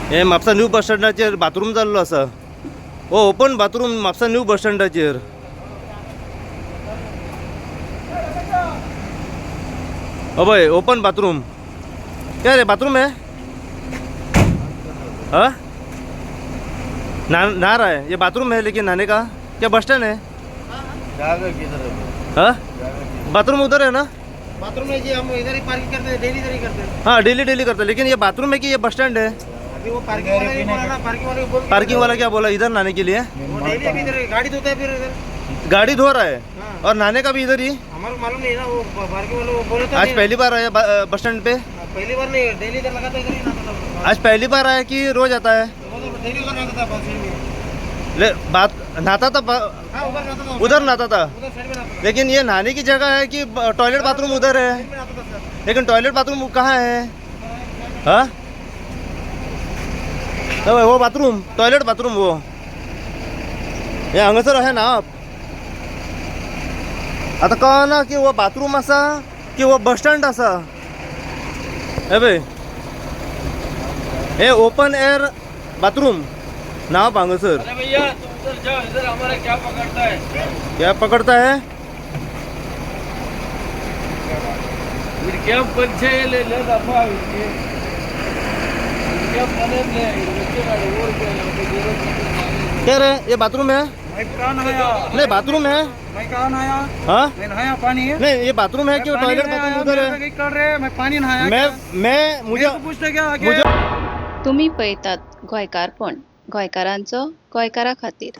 हे Mapusa new bus स्टँडाचेर bathroom जाल्लो आसा. हो open bathroom Mapusa new bus स्टँडाचेर. ओ भाई ओपन बाथरूम. क्या रे बाथरूम है? हाँ नहा रहा है. ये बाथरूम है लेकिन नहाने का क्या बस स्टैंड है? हाँ बाथरूम उधर है ना. बाथरूम है जी, हम इधर ही पार्किंग करते हैं, डेली इधर ही करते हैं. हाँ डेली डेली करते हैं, लेकिन ये बाथरूम है कि ये बस स्टैंड है? अभी वो पार्किंग वाला ही बोला ना, पार्किंग वाले को बोल. पार्किंग वाला क्या बोला इधर नहाने के लिए? वो डेली अभी इधर गाड़ी धोता है, फिर इधर गाड़ी धो रहा है हाँ. और नहाने का भी इधर ही. हमारे को मालूम नहीं ना, वो पार्किंग वाले वो बोले तो आज नहीं. पहली बार आया बस स्टैंड पे. पहली बार नहीं, डेली इधर लगाता इधर ही नहाता था. आज पहली बार आया कि रोज आता है? वो तो डेली उधर नहाता था बस में. ले बात नहाता था हाँ उधर नहाता था, उधर नहाता था. उधर साइड में नहाता था. लेकिन ये नहाने की जगह है कि टॉयलेट बाथरूम उधर है? साइड में नहाता था सर. लेकिन टॉयलेट बाथरूम कहाँ है? हाँ वो बाथरूम टॉयलेट बाथरूम वो हे हांगासर आहे ना. आता कळना की वो बाथरूम आसा की वो बस स्टँड आसा. हे बे हे ओपन एअर बाथरूम नाव हांगासर. अरे भैया तुम उधर जाओ, इधर हमारा क्या पकड़ता है. क्या पकड़ता है? फिर क्या पंचे ले ले दफा इसके क्या बने ले इसके गाड़ी और क्या. क्या रे ये बाथरूम है? मैं कहाँ नहाया? नहीं बाथरूम है. मैं कहाँ नहाया? हाँ मैं नहाया पानी है. नहीं ये बाथरूम है कि टॉयलेट बाथरूम उधर है? कर रहे मैं पानी नहाया. मैं मुझे पूछते क्या मुझे तुम्ही पळयतात गोंयकारपण, गोंयकारांचो गोंयकारा खातीर.